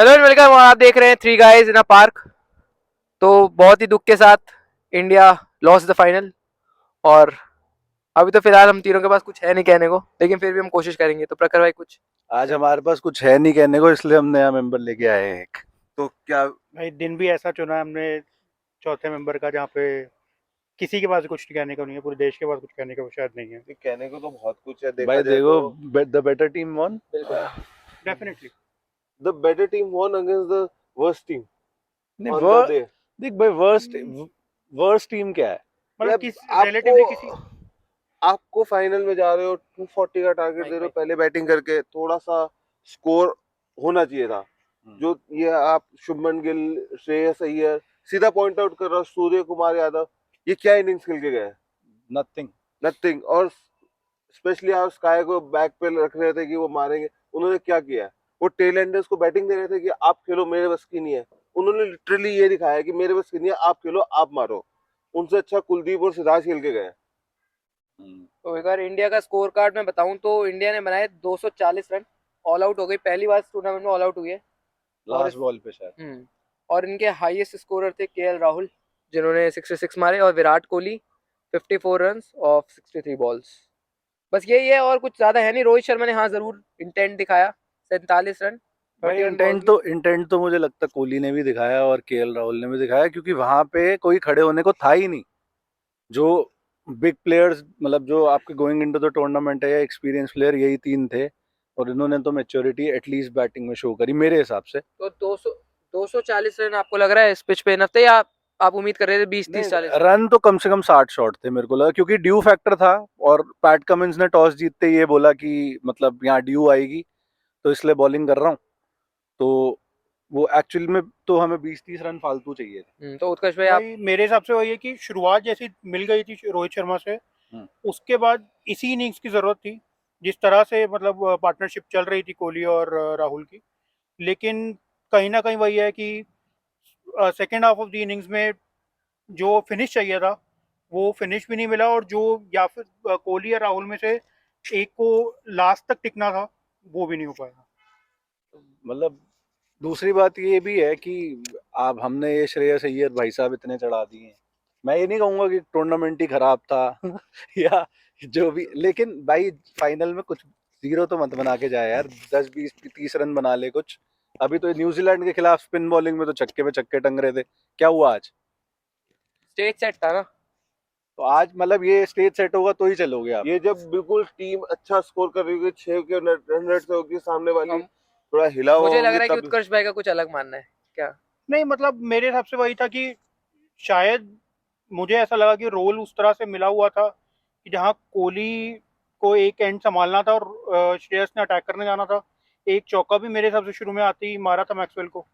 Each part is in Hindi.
Hello and welcome. आप देख रहे हैं three guys in a park. तो बहुत ही दुख के साथ इंडिया लॉस द फाइनल। और अभी तो फिलहाल हम तीनों के पास कुछ है नहीं कहने को, लेकिन फिर भी हम कोशिश करेंगे। तो प्रखर भाई कुछ। आज हमारे पास कुछ है नहीं कहने को, इसलिए हम नया मेंबर लेके आए हैं एक। तो क्या भाई दिन भी ऐसा चुना है हमने चौथे मेंबर का जहाँ पे किसी के पास कुछ कहने को नहीं है, पूरे देश के पास कुछ कहने को शायद नहीं है। कहने को तो बहुत कुछ है, देखा भाई जाए देखो, तो द बेटर टीम वॉन। बिल्कुल। Definitely. The better team von against the worst team नहीं ऑन वो द डे। देख भाई, वर्स्ट टीम क्या है? मतलब यार किस आपको रिलेटिवली किसी आपको फाइनल में जा रहे हो, 240 का टारगेट दे रहे हो, पहले बैटिंग करके थोड़ा सा स्कोर होना चाहिए था। जो ये आप शुभमन गिल, श्रेयस अय्यर, सीधा पॉइंट आउट कर रहा हूं, सूर्य कुमार यादव, ये क्या इनिंग्स खेल के गए? नथिंग। नथिंग। और स्पेशली आप स्काई को बैक पे रख रहे थे कि वो मारेंगे, उन्होंने क्या किया? वो टेल एंडर्स को बैटिंग दे रहे थे कि आप खेलो, मेरे बस की नहीं है। उन्होंने लिटरली ये दिखाया कि मेरे बस की नहीं है, आप खेलो, आप मारो। उनसे अच्छा कुलदीप और सिराज खेल के गए। तो एक बार इंडिया का स्कोर कार्ड मैं बताऊं तो इंडिया ने बनाए 240 रन। ऑल आउट हो गई, पहली बार टूर्नामेंट में ऑल आउट हुई है। लास्ट बॉल पे शायद। और इनके हाईएस्ट स्कोरर थे केएल राहुल, जिन्होंने 66 मारे, और Virat Kohli 54 run of 63 balls. बस यही है, और कुछ ज्यादा है नहीं। रोहित शर्मा ने हाँ जरूर इंटेंट दिखाया, 47 रन भाई 31 बॉल्स इंटेंट तो मुझे लगता है कोहली ने भी दिखाया और केएल राहुल ने भी दिखाया, क्योंकि वहां पे कोई खड़े होने को था ही नहीं। जो बिग प्लेयर्स, मतलब जो आपके गोइंग इनटू द टूर्नामेंट है या एक्सपीरियंस प्लेयर, यही तीन थे। और इन्होंने तो मैच्योरिटी एटलीस्ट बैटिंग में शो करी मेरे हिसाब से। तो 240 रन आपको लग रहा है इस पिच पे इनफ थे, या आप उम्मीद कर रहे थे 20 30 40 रन? रन तो कम से कम 60 शॉट थे मेरे को लगा, क्योंकि ड्यू फैक्टर था। और पैट कमिंस ने टॉस जीतते ये बोला कि मतलब यहाँ ड्यू आएगी, तो इसलिए बॉलिंग कर रहा हूँ। तो वो एक्चुअल में तो हमें 20-30 रन फालतू चाहिए थे। तो उत्कर्ष भाई आप। भाई मेरे हिसाब से वही है कि शुरुआत जैसी मिल गई थी रोहित शर्मा से, हम्म। उसके बाद इसी इनिंग्स की जरूरत थी। जिस तरह से मतलब पार्टनरशिप चल रही थी कोहली और राहुल की। लेकिन कहीं ना कहीं वही है कि second half of the innings में जो फिनिश चाहिए था वो फिनिश भी नहीं मिला, और जो या फिर कोहली या राहुल में से एक को लास्ट तक टिकना था वो भी नहीं हो पाया। मतलब दूसरी बात ये भी है कि अब हमने ये श्रेयस अय्यर भाई साहब इतने चढ़ा दिए हैं। मैं ये नहीं कहूंगा कि टूर्नामेंट ही खराब था या जो भी, लेकिन भाई फाइनल में कुछ जीरो तो मत बना के जाए यार। 10-20-30 रन बना ले कुछ। अभी तो न्यूजीलैंड के खिलाफ स्पिन बॉलिंग में तो छक्के पे छक्के टंग रहे थे। क्या हुआ आज? स्टेज सेट था ना। तो आज मतलब ये स्टेज सेट होगा तो ही चलोगे आप। ये जब बिल्कुल टीम अच्छा स्कोर कर रही होगी, 6 के रन रेट से होगी, सामने वाली थोड़ा हिला हुआ मुझे लग होगी, रहा है कि तब उत्कर्ष भाई का कुछ अलग मानना है क्या? नहीं मतलब मेरे हिसाब से वही था कि शायद मुझे ऐसा लगा कि रोल उस तरह से मिला हुआ था कि जहाँ कोहली को एक एंड संभालना था और श्रेयस ने अटैक करने जाना था। एक चौका भी मेरे हिसाब से शुरू में आते ही मारा था मैक्सवेल को।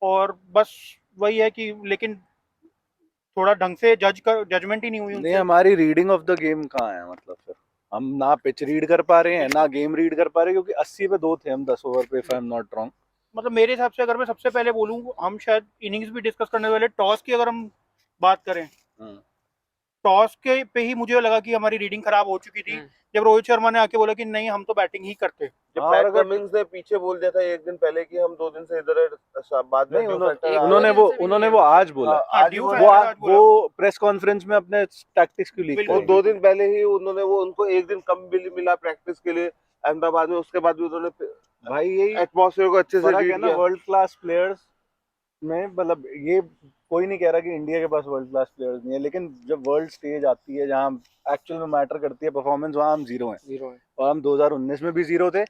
और बस वही है कि लेकिन थोड़ा ढंग से जजमेंट ही नहीं हुई नहीं, उनसे। हमारी रीडिंग ऑफ द गेम कहाँ है? मतलब फिर हम ना पिच रीड कर पा रहे हैं ना गेम रीड कर पा रहे, क्योंकि 80 पे 2 थे हम 10 ओवर पे, if I am not wrong. मतलब मेरे हिसाब से अगर मैं सबसे पहले बोलूँ, हम शायद इनिंग्स भी डिस्कस करने वाले टॉस की अगर हम बात करें, टॉस के पे ही मुझे लगा कि हमारी रीडिंग खराब हो चुकी थी। जब रोहित शर्मा ने आके बोला कि नहीं हम तो बैटिंग ही करते। जब हाँ, और पैट अगर कमिंस ने पीछे बोल दिया था एक दिन पहले कि हम 2 दिन से इधर है, बाद में नहीं, ड्यू फैक्टर आ उन्होंने रहा है। वो आज बोला। हाँ, आज ड्यू उन्होंने, फैक्टर आज बोला। वो प्रेस कॉन्फ्रेंस में अपने टैक्टिक्स क्यों लीक बिल्कुल और करेंगे? 2 दिन पहले ही उन्होंने वो उनको एक दिन कम मिला प्रैक्टिस के लिए अहमदाबाद में, उसके बाद भी उन्होंने भाई यही एटमॉस्फेयर को अच्छे से फर्क है रीड ना किया। वर्ल्ड क्लास प्लेयर्स में। मतलब ये कोई नहीं कह रहा कि इंडिया के पास वर्ल्ड क्लास प्लेयर्स नहीं है, लेकिन जब वर्ल्ड स्टेज आती है जहाँ एक्चुअल में मैटर करती है परफॉर्मेंस, वहाँ हम जीरो हैं। जीरो है। और हम 2019 में भी जीरो थे,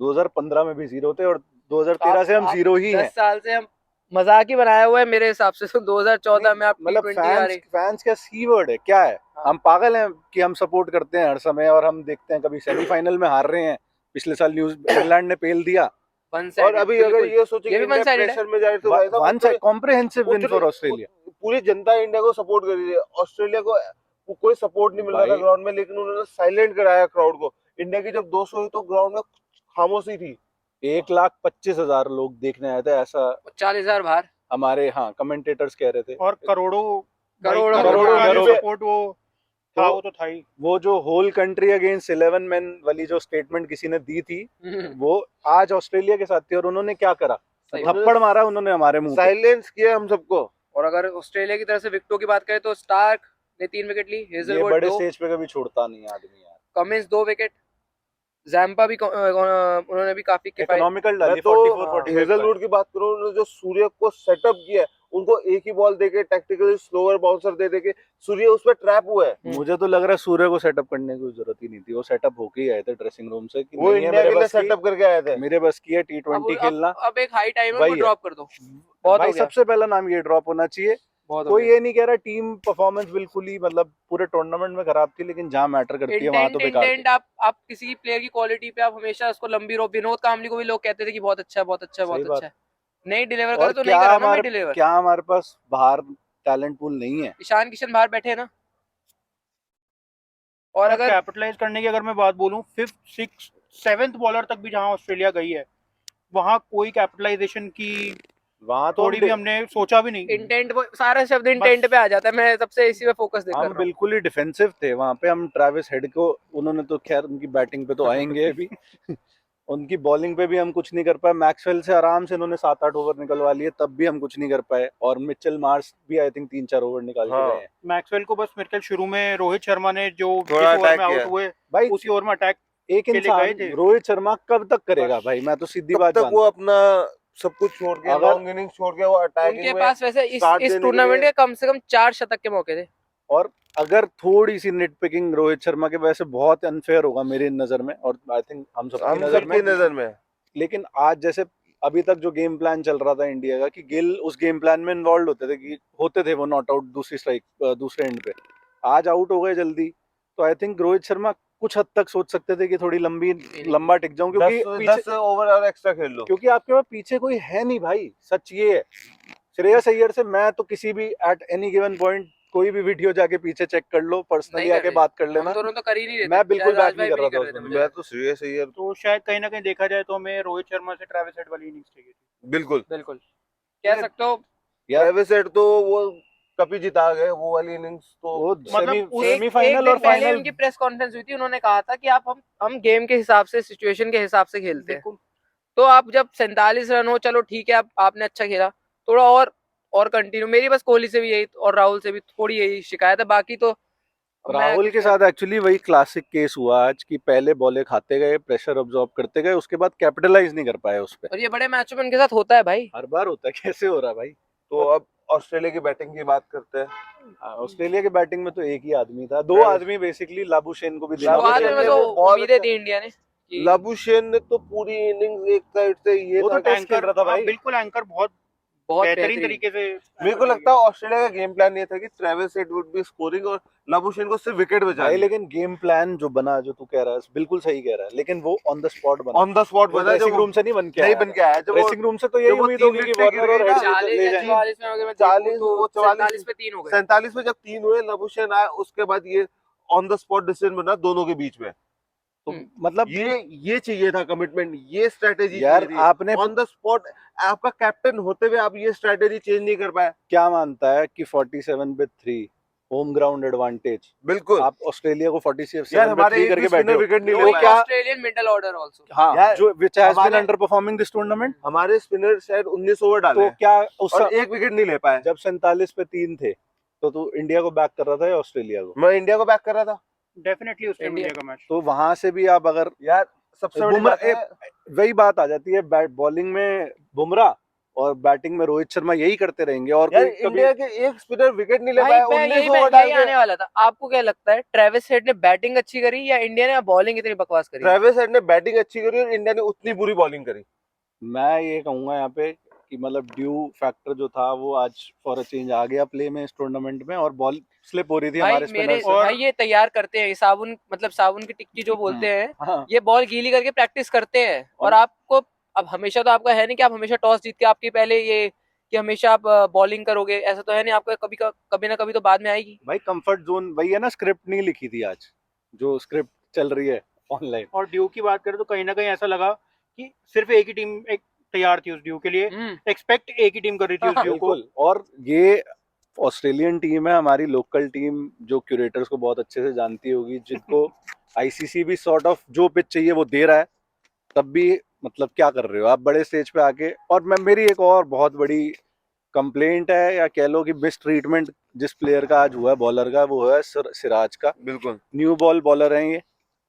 2015 में भी जीरो थे, और 2013 से हम जीरो ही 10 हैं। साल से हम मजाक ही बनाया हुआ है मेरे हिसाब से। तो 2014 में आप मतलब T20 आ रही। फैंस क्या सी वर्ड है क्या है? हाँ। हम पागल हैं कि हम सपोर्ट करते हैं हर समय, और हम देखते हैं कभी सेमीफाइनल में हार रहे हैं। पिछले साल न्यूज इंग्लैंड ने पेल दिया। वन और साइडेड अभी अगर बिल्कुल। ये सोचे ये कि भी वन इंडिया साइडेड है। प्रेशर में जाए तो भाई साहब one side comprehensive win for Australia. पूरी जनता इंडिया को सपोर्ट कर रही है। ऑस्ट्रेलिया को कोई सपोर्ट नहीं मिल रहा था भाई ग्राउंड में, लेकिन उन्होंने साइलेंट कराया क्राउड को। इंडिया की जब 200 हुई तो ग्राउंड में खामोशी थी। 1,25,000 लोग देखने आए थे, ऐसा 40,000 बाहर। हमारे कमेंटेटर्स कह रहे थे। और करोड़ों भाई करोड़ों करोड़ों का जो घरों पे सपोर्ट वो तो था वो तो था ही। वो जो होल कंट्री अगेंस्ट 11 मैन वाली जो स्टेटमेंट किसी ने दी थी, वो आज ऑस्ट्रेलिया के साथ थी। और उन्होंने क्या करा? सही बात। थप्पड़ मारा उन्होंने हमारे मुंह पे। साइलेंस किया हम सबको। और अगर ऑस्ट्रेलिया की तरफ से विकेटों की बात करें तो स्टार्क ने 3 विकेट ली, ये हेजलवुड बड़े 2, स्टेज पे कभी छोड़ता नहीं है आदमी यार। कमिंस 2 विकेट, जैम्पा भी उन्होंने भी काफी किफायत। इकोनॉमिकल मैं डाली तो 44 45 हेजलवुड की बात करूं, उन्होंने जो सूर्य को सेटअप किया है, उनको एक ही बॉल देके टैक्टिकली स्लोअर बाउंसर दे देके सूर्य उस पर ट्रैप हुआ है। मुझे तो लग रहा है सूर्य को सेटअप करने की जरूरत ही नहीं थी, वो सेटअप होके ही आए थे ड्रेसिंग रूम से कि वो नहीं है इंडिया मेरे के लिए बस की, सेटअप करके आए थे। मेरे बस की है अब T20 खेलना। अब एक हाई टाइम है, वही वो है। ड्रॉप कर दो, बहुत भाई हो गया, सबसे पहला नाम ये ड्रॉप होना चाहिए। बहुत हो कोई गया। ये नहीं कह रहा टीम परफॉर्मेंस बिल्कुल ही मतलब पूरे टूर्नामेंट में खराब थी, लेकिन जहां मैटर करती है वहां तो बेकार थी। इंटेंट आप किसी प्लेयर की क्वालिटी पे आप हमेशा उसको लंबी रो, विनोद कामली को भी लोग कहते थे कि बहुत अच्छा है, बहुत अच्छा है, सही बहुत बात। अच्छा है, नहीं डिलीवर और करो तो नहीं करा ना भाई डिलीवर। क्या हमारे पास बाहर टैलेंट पूल नहीं है? ईशान किशन बाहर बैठे हैं ना। और अगर कैपिटलाइज करने की अगर मैं बात बोलूं, 5th 6th 7th बॉलर तक भी जहां ऑस्ट्रेलिया गई है, वहां कोई कैपिटलाइजेशन की वहां तो थोड़ी भी हमने सोचा भी नहीं। इंटेंट, वो सारा शब्द इंटेंट पे आ जाता है, मैं सबसे इसी पे फोकस कर हम रहा हूँ। बिल्कुल ही डिफेंसिव थे वहां पे। हम ट्रेविस हेड को, उन्होंने तो खैर उनकी बैटिंग पे तो आएंगे अभी उनकी बॉलिंग पे भी हम कुछ नहीं कर पाए। मैक्सवेल से आराम से इन्होंने 7-8 ओवर निकलवा लिए, तब भी हम कुछ नहीं कर पाए। और मिचेल मार्श भी आई थिंक 3-4 ओवर निकाल के हाँ। गए हैं। मैक्सवेल को बस मेरे ख्याल शुरू में रोहित शर्मा ने जो थोड़ा जिस ओवर अटैक में आउट किया। हुए भाई उसी ओवर में अटैक एक के लिए इंसान गए थे। रोहित शर्मा कब तक करेगा बस। भाई? मैं तो सीधी कब बात तक जानता वो हूं। अपना सब कुछ छोड़ के, अगर- लॉन्ग इनिंग्स छोड़ के वो अटैकिंग उनके में पास वैसे इस start देने के टूर्नामेंट लिए- के कम से कम 4 शतक के मौके थे। और अगर थोड़ी सी निट पिकिंग रोहित शर्मा के वैसे बहुत अनफेयर होगा मेरी नजर में, और आई थिंक हम सबकी हम नजर में। सबकी नजर में। लेकिन आज जैसे अभी तक जो गेम प्लान चल रहा था इंडिया का, कि गिल उस गेम प्लान में इन्वॉल्व होते थे वो नॉट आउट दूसरे एंड पे, आज आउट हो गए जल्दी। तो आई थिंक रोहित शर्मा कुछ हद तक सोच सकते थे कि थोड़ी लंबा टिक जाऊं, क्योंकि 10 ओवर और एक्स्ट्रा खेल लो। क्योंकि आपके पास पीछे कोई है नहीं भाई, सच ये है। श्रेयस अय्यर से मैं तो किसी भी एट एनी गिवन पॉइंट कोई भी वीडियो जाके पीछे चेक कर लो, पर्सनली नहीं कर आके रहे। बात कर हम लेना, दोनों तो कर ही नहीं रहे थे। मैं बिल्कुल शायद बैक राज नहीं भाई कर भी रहा था रहे थे उसमें। मुझे। मैं तो सीरियस है यार, तो शायद कहीं ना कहीं देखा जाए तो हमें रोहित शर्मा से ट्रेविस हेड वाली इनिंग्स चाहिए थी। बिल्कुल। बिल्कुल कह सकते हो। यार ट्रेविस हेड तो वो कप ही जिता गए, वो वाली इनिंग्स तो। वो मतलब एक सेमीफाइनल दिन और पहले फाइनल उनकी प्रेस कॉन्फ्रेंस हुई थी, उन्होंने कहा था कि आप हम गेम के हिसाब से, सिचुएशन के हिसाब से खेलते हैं। बिल्कुल। तो आप जब 47 रन हो, चलो ठीक है, आपने अच्छा खेला, थोड़ा और कंटिन्यू। मेरी बस कोहली से भी यही और राहुल से भी थोड़ी यही शिकायत है, बाकी तो राहुल के साथ एक्चुअली वही क्लासिक केस हुआ आज, कि पहले बॉले खाते गए, प्रेशर अब्सॉर्ब करते गए, उसके बाद कैपिटलाइज नहीं कर पाए उस पे। और ये बड़े मैचों में उनके साथ होता है भाई। हर बार होता है, कैसे हो रहा है भाई? तो अब ऑस्ट्रेलिया की बैटिंग की बात करते हैं। ऑस्ट्रेलिया के बैटिंग में तो एक ही आदमी था, दो ट्रेविस। आदमी बेसिकली, लाबुशेन को भी देना लाबुशेन शुरुआत में चाहिए। तो वो बहुत उम्मीदें अच्छा- थी इंडिया ने कि लाबुशेन ने तो पूरी इनिंग्स एक साइड से ये वो था तो टेस्ट खेल रहा था भाई। बिल्कुल एंकर बहुत बहुत बेहतरीन बेहतरीन। तरीके से। मेरे को लगता है ऑस्ट्रेलिया का गेम प्लान ये था कि Travis head would be scoring और लाबुशेन को सिर्फ विकेट बचा भाई लेकिन गेम प्लान जो बना, जो तू कह रहा है बिल्कुल सही कह रहा है, लेकिन वो ऑन द स्पॉट बना, ऑन द स्पॉट बना। ड्रेसिंग रूम से नहीं बन के नहीं आया। बन के आया। जब वो ड्रेसिंग रूम से तो यही जब वो उम्मीद 3 होगी कि विकेट वार्नर और गिर गई हेड ना, 40 ले या जाएंगे। 44 में अगर मैं 40 देखूं तो वो 44 47 पे 3 हो गए। 47 में जब 3 हुए, लाबुशेन आया, उसके बाद ये ऑन द स्पॉट डिसीजन बना दोनों के बीच में। तो मतलब ये चाहिए था कमिटमेंट, ये स्ट्रेटेजी यार आपने ऑन द स्पॉट। आपका कैप्टन होते हुए आप ये स्ट्रेटेजी चेंज नहीं कर पाए। क्या मानता है कि 47 पे 3 होम ग्राउंड एडवांटेज, बिल्कुल आप ऑस्ट्रेलिया को 47 यार, पे हमारे 3 एक करके भी बैठे स्पिनर हो। विकेट नहीं नो ले वो क्या- पाया। Australian middle order also. हाँ, यार, जो विच हैज बीन हमारे- अंडर परफॉर्मिंग दिस टूर्नामेंट। हमारे स्पिनर शायद 19 ओवर डाले तो हैं क्या उस और एक विकेट नहीं ले पाए। जब 47 पे 3 थे, तो तू इंडिया को बैक कर रहा था या ऑस्ट्रेलिया को? मैं इंडिया को बैक कर रहा था। डेफिनेटली उस टाइम इंडिया- इंडिया का मैच। तो वहां से भी आप अगर यार सबसे बड़ी बात है, वही बात आ जाती है, बॉलिंग में बुमराह और बैटिंग में रोहित शर्मा यही करते रहेंगे। और यार कोई कभी इंडिया के एक स्पिनर विकेट नहीं ले भाई पाया। मैं 19 यही ओवर डाल यही के आने वाला था। आपको क्या लगता है, ट्रेविस हेड ने बैटिंग अच्छी करी या इंडिया ने बॉलिंग इतनी बकवास करी? ट्रेविस हेड ने बैटिंग अच्छी करी और इंडिया ने उतनी बुरी बॉलिंग करी। मैं ये कहूंगा यहाँ पे कि मतलब ड्यू फैक्टर जो था वो आज फॉर अ चेंज आ गया प्ले में इस टूर्नामेंट में, और बॉल स्लिप हो रही थी भाई हमारे मेरे स्पिनर से। भाई ये तैयार करते हैं, ये साबुन मतलब साबुन की टिक्की जो बोलते हैं, हाँ, ये बॉल गीली करके प्रैक्टिस करते हैं। और आपको अब हमेशा तो आपका है नहीं कि आप हमेशा टॉस जीत के आपकी पहले ये कि हमेशा आप बॉलिंग करोगे, ऐसा तो है नहीं। आपका कभी ना कभी तो बाद में आएगी। भाई कंफर्ट जोन वही है ना, स्क्रिप्ट नहीं लिखी थी आज, जो स्क्रिप्ट चल रही है ऑनलाइन। और ड्यू की बात करें तो कहीं ना कहीं ऐसा लगा कि सिर्फ एक ही टीम एक तैयार थी उस ड्यू के लिए। एक्सपेक्ट एक ही टीम कर रही थी उस ड्यू को। बिल्कुल, और ये ऑस्ट्रेलियन टीम है, हमारी लोकल टीम, जो क्यूरेटर्स को बहुत अच्छे से जानती होगी, जिनको आईसीसी भी सॉर्ट ऑफ जो पिच चाहिए वो दे रहा है, तब भी मतलब क्या कर रहे हो आप बड़े स्टेज पे आके। और मैं मेरी एक और बहुत बड़ी कंप्लेंट है या कह लो कि मिस ट्रीटमेंट जिस प्लेयर का आज हुआ है बॉलर का, वो है सिराज का। बिल्कुल न्यू बॉल बॉलर हैं ये,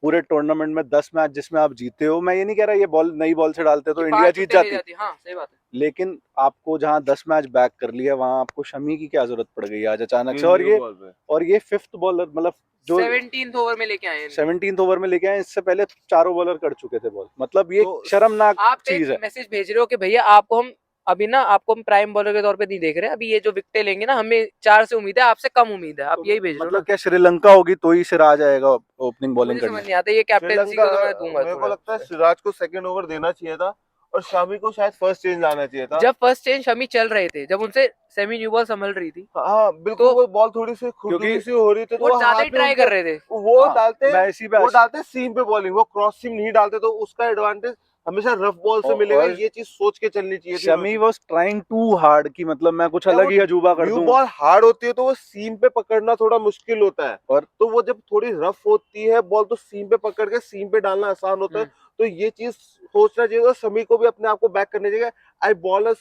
पूरे टूर्नामेंट में 10 मैच जिसमें आप जीते हो, मैं ये नहीं कह रहा ये बॉल नई बॉल से डालते तो कि इंडिया 5 जीत छुट्टियां ले जाती, जाती, हाँ सही बात है। लेकिन आपको जहां 10 मैच बैक कर लिया वहां आपको शमी की क्या जरूरत पड़ गई आज अचानक से। न्यू बॉल पे और ये फिफ्थ बॉलर, मतलब जो 17th ओवर में लेके आए हैं इनको। 17th ओवर में लेके आए, इससे पहले चारों बॉलर कर चुके थे बॉल, मतलब ये तो शर्मनाक आप चीज एक है। मैसेज भेज रहे हो कि भैया आपको हम अभी ना आपको हम प्राइम बॉलर के तौर पे नहीं देख रहे, अभी ये जो विकेटें लेंगे ना हमें 4 से उम्मीद है, आपसे कम उम्मीद है, आप यही भेज रहे हो मतलब ना। क्या श्रीलंका होगी तो ही सिराज आएगा ओपनिंग बॉलिंग मुझे समझ करने? नहीं आता ये कैप्टेंसी श्रीलंका का, तो मैं दूंगा मेरे को थोड़ा लगता है उस पे। सिराज को सेकंड ओवर देना चाहिए था और शामी को शायद फर्स्ट चेंज लाना चाहिए था। जब फर्स्ट चेंज शमी चल रहे थे, जब उनसे सेमी न्यू बॉल संभल रही थी, हाँ बिल्कुल, तो वो बॉल थोड़ी सी क्योंकि खुरदुरी सी हो रही थी तो वो वो ज्यादा हाथ ही में ट्राई उनके कर रहे थे। वो हाँ, डालते मैं इसी पे वो डालते सीम पे बॉलिंग, वो क्रॉस सीम नहीं डालते, तो उसका एडवांटेज हमेशा रफ बॉल से मिलेगा। और ये चीज सोच के चलनी चाहिए थी Shami was trying too hard कि मतलब मैं कुछ अलग ही अजूबा कर न्यू दूं। बॉल हार्ड होती है तो वो सीम पे पकड़ना थोड़ा मुश्किल होता है, और तो वो जब थोड़ी रफ होती है बॉल तो सीम पे पकड़ के सीम पे डालना आसान होता है। तो ये चीज सोचना चाहिए और शमी को भी अपने आप को बैक करने चाहिए। आई बॉल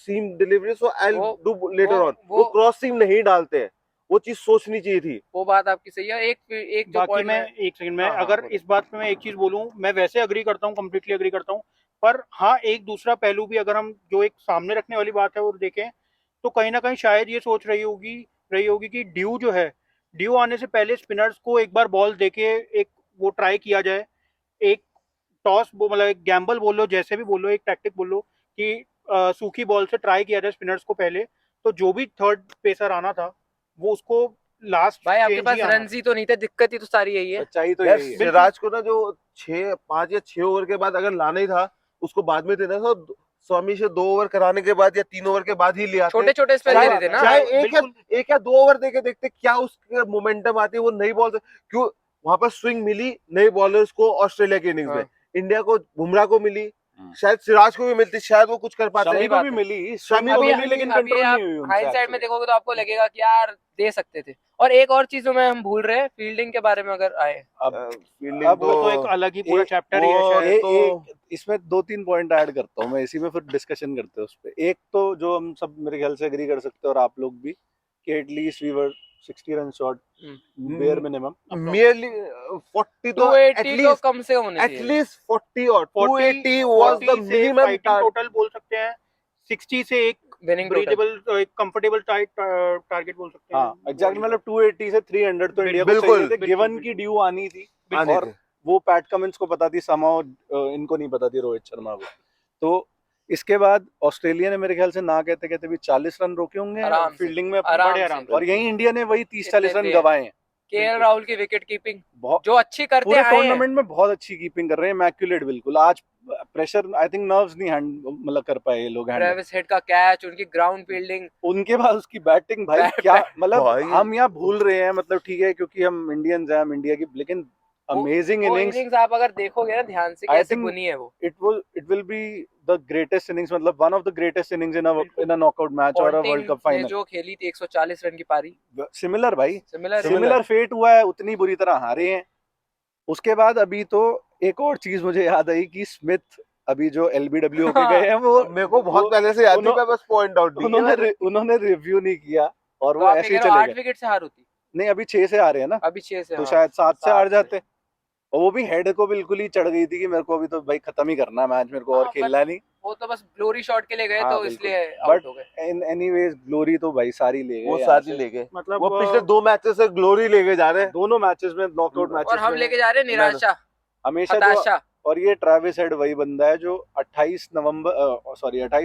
सीम डिलीवरी सो आई वो डू लेटर ऑन, वो वो क्रॉस सीम नहीं डालते हैं, वो चीज सोचनी चाहिए थी। वो बात आपकी सही है। एक जो बाकी पॉइंट मैं में, एक सेकंड में हाँ हाँ अगर बोलो। इस बात पे मैं एक चीज बोलूं, मैं वैसे अग्री करता हूं, कम्प्लीटली अग्री करता हूं, पर हाँ एक दूसरा पहलू भी अगर हम जो एक सामने रखने वाली बात है और देखें, तो कहीं ना कहीं शायद ये सोच रही होगी कि ड्यू जो है, ड्यू आने से पहले स्पिनर्स को एक बार बॉल देके एक वो ट्राई किया जाए, एक टॉस मतलब एक गैम्बल बोलो, जैसे भी बोलो, एक टैक्टिक बोलो कि सूखी बॉल से ट्राई किया जाए स्पिनर्स को पहले, तो जो भी थर्ड पेसर आना था वो उसको लास्ट भाई आपके चेंज पास ही आना रन था। ही तो नहीं थे, दिक्कत ही तो सारी यही है। सच्चाई तो यार यही है। सिराज को ना जो 5 या 6 ओवर के बाद अगर लाना ही था, उसको बाद में देना था। स्वामी से 2 ओवर कराने के बाद या 3 ओवर के बाद ही ले आते। छोटे छोटे स्पेल सही दे बात रहे थे है। ना। चाहे बिल्कुल। एक या 2 ओवर देके देखते क्या उसके मोमेंटम आती है, वो नई बॉल से क्यों वहां पर स्विंग मिली नए बॉलर्स को ऑस्ट्रेलिया की इनिंग्स में। हाँ। इंडिया को बुमराह को मिली, शायद सिराज को भी मिलती, शायद वो कुछ कर पाते। शमी सही को बात भी है। मिली, शमी शमी को को अभी मिली, लेकिन अभी कंट्रोल आप नहीं हुई उनसे हाइंडसाइड में actually। देखोगे तो आपको लगेगा कि यार दे सकते थे। और एक और चीज जो मैं हम भूल रहे हैं, फील्डिंग के बारे में अगर आए, अब फील्डिंग अब वो तो एक अलग ही पूरा ए- चैप्टर ही है वो शायद। तो एक इसमें 2-3 पॉइंट ऐड करता हूँ मैं, इसी में फिर डिस्कशन करते हैं उस पे। एक तो जो हम सब मेरे ख्याल से एग्री कर सकते हैं और आप लोग भी, कि at least we were 60 run short bare minimum. Nearly 40 तो 280 तो कम से कम होने चाहिए। एटलीस्ट 40 और 40 280 वाज द 40 से मिनिमम फाइटिंग टोटल बोल सकते हैं, 60 से एक विनिंग टोटल। ब्रीदेबल एक कंफर्टेबल टाइट टारगेट बोल सकते हैं। हाँ एग्जैक्टली, मतलब 280 से 300 तो इंडिया को बिल्कुल, चाहिए थे, बिल्कुल, गिवन की बिल्कुल। ड्यू आनी थी। आने और थे। वो पैट कमिंस को पता थी, समाओ इनको नहीं पता थी, रोहित शर्मा को। तो इसके बाद ऑस्ट्रेलिया ने मेरे ख्याल से ना कहते कहते भी 40 रन रोके होंगे आराम से, फील्डिंग में अपनी। आराम बड़े से। आराम से। और यही इंडिया ने वही 30-40 इतने रन दे गवाए हैं। केएल राहुल की विकेट कीपिंग बहुत जो अच्छी करते पूरे आए हैं। टूर्नामेंट में बहुत अच्छी कीपिंग कर रहे हैं, मैक्यूलेट बिल्कुल। आज प्रेशर आई थिंक नर्व्स नहीं मतलब कर पाए ये लोग हैंडल। ट्रेविस हेड का कैच, उनकी ग्राउंड फील्डिंग, उनके बाद उसकी बैटिंग भाई क्या, मतलब भाई हम यहाँ भूल रहे हैं, मतलब ठीक है क्योंकि हम इंडियंस हैं, हम इंडिया की, लेकिन अमेजिंग वो इनिंग्स। इनिंग्स आप अगर देखोगे ना ध्यान से आई कैसे थिंक बुनी है वो। It will be the greatest innings, मतलब one of the greatest innings in a knockout match और अ वर्ल्ड कप पॉन्टिंग ने फाइनल। जो खेली थी 140 रन की पारी, सिमिलर भाई, सिमिलर सिमिलर फेट हुआ है, उतनी बुरी तरह हारे हैं। उसके बाद अभी तो एक और चीज मुझे याद आई कि स्मिथ अभी जो एलबीडब्ल्यू होके गए हैं, वो मेरे को बहुत पहले से याद थी, मैं बस पॉइंट आउट नहीं किया मैंने। उन्होंने रिव्यू नहीं किया और तो वो आप ये ऐसे ही कह रहे हो चले 8 गए। विकेट से हार होती, नहीं अभी 6 से आ रहे हैं ना, अभी 6 से, तो हाँ, शायद 7 से 7 हार से। जाते। और वो भी हेड को बिल्कुल ही चढ़ गई थी कि मेरे को अभी तो भाई खत्म ही करना है मैच, मेरे को और हाँ, खेलना नहीं। वो तो बस ग्लोरी शॉट के लिए गए, हाँ तो बिल्कुल, इसलिए बट आउट हो गए। इन एनीवेज ग्लोरी तो भाई सारी ले वो गए यहाँ साथ ही से। ले गए, मतलब वो पिछले 2 मैचेस से ग्लोरी लेके जा रहे हैं। दोनों मैचेस में, नॉकआउट और मैचेस हम में लेके जा रहे हैं निराशा, हमेशा जो। हताशा। और ये ट्रेविस हेड वही बंदा है जो 28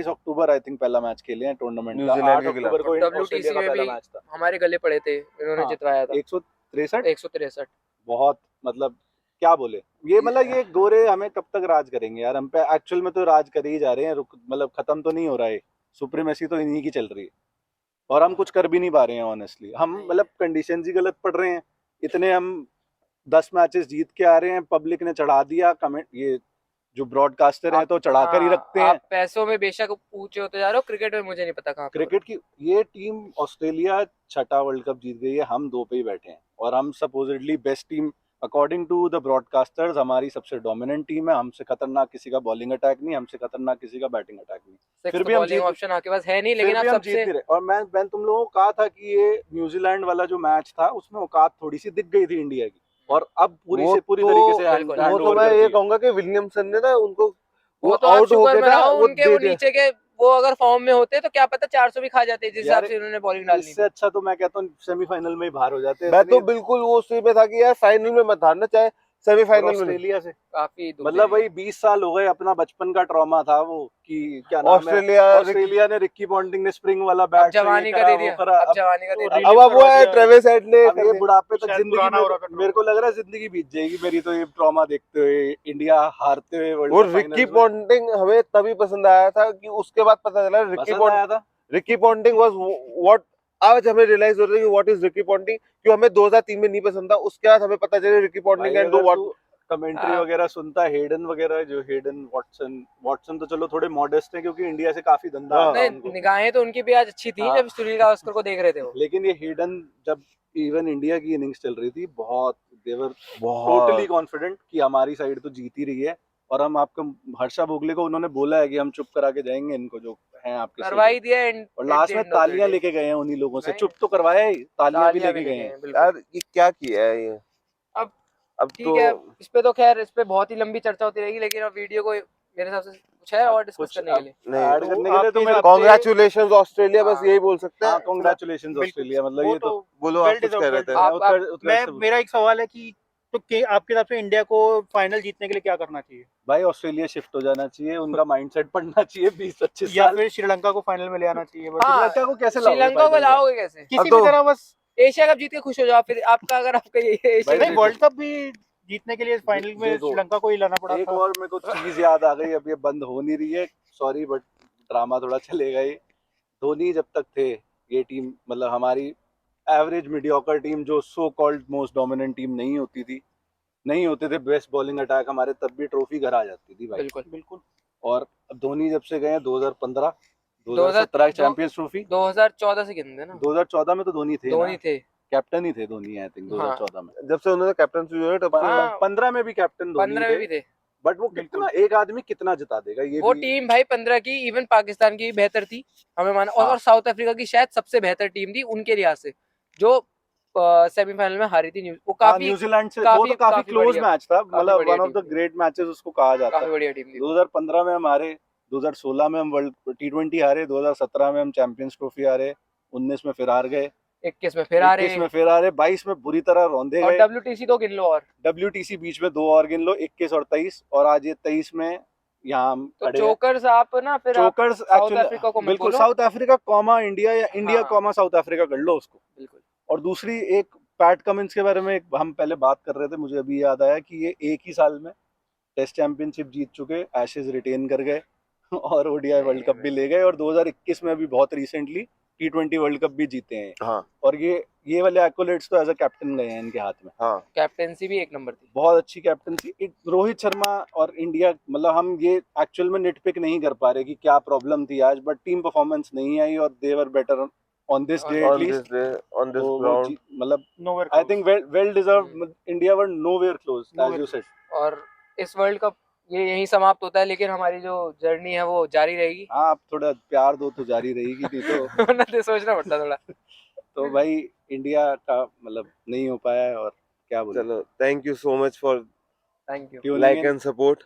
अक्टूबर आई थिंक पहला मैच खेले हैं टूर्नामेंट का। न्यूजीलैंड 8 के खिलाफ। अक्टूबर को ऑस्ट्रेलिया WTC का में पहला भी मैच था। हमारे गले पड़े थे, इन्होंने हाँ, जितवाया था 163। 163। बहुत मतलब क्या बोले ये, मतलब ये गोरे हमें कब तक राज करेंगे यार हम पे। एक्चुअल में तो राज कर ही जा रहे हैं, मतलब खत्म तो नहीं हो रहा है, सुप्रीमेसी तो इन्हीं की चल रही है और हम कुछ कर भी नहीं पा रहे हैं ऑनेस्टली। हम मतलब कंडीशन ही गलत पड़ रहे हैं। इतने हम 10 मैचेस जीत के आ रहे हैं, पब्लिक ने चढ़ा दिया, कमेंट ये जो ब्रॉडकास्टर हैं तो चढ़ाकर ही रखते हैं। आप पैसों में बेशक ऊंचे होते जा रहे हो, क्रिकेट में मुझे नहीं पता कहाँ पे। क्रिकेट की ये टीम ऑस्ट्रेलिया 6ठा वर्ल्ड कप जीत गई है, हम 2 पे ही बैठे हैं और हम supposedly best team according to the broadcasters हमारी सबसे डोमिनेंट टीम है, हमसे खतरनाक किसी का बॉलिंग अटैक नहीं, हमसे खतरनाक किसी का बैटिंग अटैक नहीं। फिर भी हम बॉलिंग जीत ऑप्शन आपके पास है नहीं, फिर लेकिन आप भी हम जीत सबसे नहीं रहे। और मैं तुम लोगों को कहा था कि ये न्यूजीलैंड वाला जो मैच था उसमें औकात थोड़ी सी दिख गई थी इंडिया की, और अब पूरी वो से पूरी तो- तरीके से बिल्कुल। वो तो मैं ये कहूंगा कि विलियमसन ने ना उनको वो तो आप आउट शुक्र होके ना मनाओ वो उनके, वो दे दिया। नीचे के वो अगर फॉर्म में होते तो क्या पता 400 भी खा जाते जिस हिसाब यार, से उन्होंने बॉलिंग डालनी इससे थी। अच्छा तो मैं कहता हूँ सेमीफाइनल में ही बाहर हो जाते। मैं तो बिल्कुल वो उसी पे था कि यार फाइनल में मत हारना, चाहे सेमीफाइनल में। ऑस्ट्रेलिया से काफी दुख मतलब है। वही 20 साल हो गए, अपना बचपन का ट्रॉमा था वो, कि क्या नाम है, ऑस्ट्रेलिया ऑस्ट्रेलिया ने रिक्की पॉन्टिंग ने स्प्रिंग वाला अब बैट से ये जवानी का करा दे वो दिया, करा। अब जवानी का दे तो दिया। रिलीज अब वो करवा है दिया। ट्रेविस हेड ने अब ये बुढ़ापे तक शायद जिंदगी पुराना हो रहा था मेरे को लग रहा है जिंदगी बीत जाएगी मेरी तो ये ट्रॉमा देखते हुए, इंडिया हारते हुए वर्ल्ड वो कप रिक्की फाइनल्स में। पॉन्टिंग हमें तभी पसंद आया था कि उसके बाद पता चला पसंद आया था। Ricky Ponting was what. आज हमें रियलाइज हो रहा है कि व्हाट इज रिक्की पॉन्टिंग, क्यों हमें 2003 में नहीं पसंद था, उसके बाद हमें पता चला रिक्की पॉन्टिंग भाई कैन डू अगर व्हाट। तू कमेंट्री हाँ। वगैरह सुनता, हेडन वगैरह, जो हेडन वॉटसन तो चलो थोड़े मॉडेस्ट हैं क्योंकि इंडिया से काफी धंधा हाँ। आता नहीं, उनको, निगाहें तो उनकी भी आज अच्छी थी हाँ। जब सुनील गावस्कर को देख रहे थे वो। लेकिन ये हेडन जब इवन इंडिया की इनिंग्स चल रही थी, बहुत देवर बहुत टोटली कॉन्फिडेंट कि हमारी साइड तो जीत ही रही है, और हम आपको हर्षा भोगले को उन्होंने बोला है कि हम चुप करा के जाएंगे इनको जो हैं आपके करवा ही शेर। दिया और लास्ट में तालियां लेके गए हैं उन्हीं लोगों से, चुप तो करवाया ही, तालियां भी लेके गए हैं। बिल्कुल। यार ये क्या किया है ये। अब तो ठीक है, इस पे तो खैर इस पे बहुत ही लंबी चर्चा होती रहेगी, लेकिन अब वीडियो को मेरे हिसाब से कुछ है और डिस्कस कुछ करने के लिए। नहीं, ऐड तो करने के लिए तो आपके मेरे हिसाब से- कॉन्ग्रेचुलेशन ऑस्ट्रेलिया, बस हाँ। यही बोल सकते हाँ, हैं। कॉन्ग्रेचुलेशन ऑस्ट्रेलिया, मतलब वो ये तो बोलो, आप well कुछ कह deserved, रहे well थे। deserved। आप उत्कर्ष से मेरा एक सवाल है कि आपके हिसाब से इंडिया को फाइनल जीतने के लिए क्या करना चाहिए, भाई ऑस्ट्रेलिया शिफ्ट हो जाना चाहिए, उनका माइंडसेट पढ़ना चाहिए 20-25 या साल। फिर श्रीलंका को फाइनल में ले आना चाहिए बस? हाँ, श्रीलंका को कैसे लाओगे श्रीलंका को फाइनल में? लाओगे कैसे? किसी अब तो- भी तरह बस। एशिया कप जीत के खुश हो जाओ फिर, आपका अगर आपका ये एशिया भाई नहीं, देखो, वर्ल्ड कप भी जीतने के लिए फाइनल में देखो, श्रीलंका को ही लाना पड़ा एक था। और मेरे को चीज याद आ गई, अब ये बंद हो नहीं रही है, सॉरी बट ड्रामा थोड़ा चलेगा ये। धोनी जब तक थे, ये टीम मतलब हमारी एवरेज मीडियोकर टीम, जो so called most dominant team नहीं होती थी, नहीं होते थे बेस्ट बॉलिंग अटैक हमारे, तब भी ट्रॉफी घर आ जाती थी भाई। बिल्कुल बिल्कुल। और अब धोनी जब से गए 2015 2017 2017 चैंपियंस ट्रॉफी, 2014 से गिनते हैं ना, 2014 में तो धोनी थे धोनी ना, थे। कैप्टन ही थे धोनी आई थिंक 2014 में। जब से उन्होंने कैप्टनसी जो है तब से हाँ। 15 में भी कैप्टन धोनी 15 में भी थे, थे। बट वो कितना, एक आदमी कितना जिता देगा ये वो भी। टीम भाई 15 की इवन पाकिस्तान की भी बेहतर थी हमें माना, और, हाँ। और साउथ अफ्रीका की शायद सबसे बेहतर टीम थी उनके लिहाज से, जो सेमीफाइनल में हारी थी। वो हाँ, काफी न्यूजीलैंड से वो काफी- तो काफी काफी क्लोज बढ़िया- मैच था, काफी मतलब बढ़िया वन ऑफ टीम द थी। ग्रेट मैचेस उसको कहा जाता काफी है। बढ़िया टीम थी। 2015 में हम हारे, 2016 में हम वर्ल्ड T20 हारे, 2017 में हम चैंपियंस ट्रॉफी हारे, 19 में फिर हार गए, 21 में फिर आ 21 रहे, में फिर हारे, 22 में बुरी तरह रौंदे और गए, WTC तो गिन लो, और WTC बीच में 2 और गिन लो, 21 और 23, और आज ये 23 में यहाँ हम तो खड़े हैं। चोकर्स आप ना फिर आप चोकर्स साउथ अफ्रीका को मत बिल्कुल, बोलो। साउथ अफ्रीका कॉमा इंडिया, या इंडिया हाँ। कॉमा साउथ अफ्रीका कर लो उसको। बिल्कुल। और दूसरी एक पैट कमिंस के बारे में हम पहले बात कर रहे थे, मुझे अभी याद आया कि ये एक ही साल में टेस्ट चैंपियनशिप जीत चुके, एशेज रिटेन कर गए और ओडीआई वर्ल्ड कप भी ले गए, और 2021 में अभी बहुत रिसेंटली T20 वर्ल्ड कप भी जीते हैं। हाँ और ये वाले एक्कोलेट्स तो एज अ कैप्टन गए हैं इनके हाथ में। हाँ कैप्टेंसी भी एक नंबर थी। बहुत अच्छी कैप्टनसी। रोहित शर्मा और इंडिया, मतलब हम ये एक्चुअल में निटपिक नहीं कर पा रहे कि क्या प्रॉब्लम थी आज, बट टीम परफॉर्मेंस नहीं आई और they were better on this day on at least. this day, on this तो ground. मतलब Nowhere I close। Think well deserve, India were nowhere close as Nowhere you said. और इस वर्ल्ड कप ये यहीं समाप्त होता है, लेकिन हमारी जो जर्नी है वो जारी रहेगी। हाँ, आप थोड़ा प्यार दो तो जारी रहेगी, नहीं तो वरना तो सोचना पड़ता थोड़ा। तो भाई इंडिया का मतलब नहीं हो पाया है, और क्या बोले। चलो, thank you so much for thank you. Tuning like in. and support.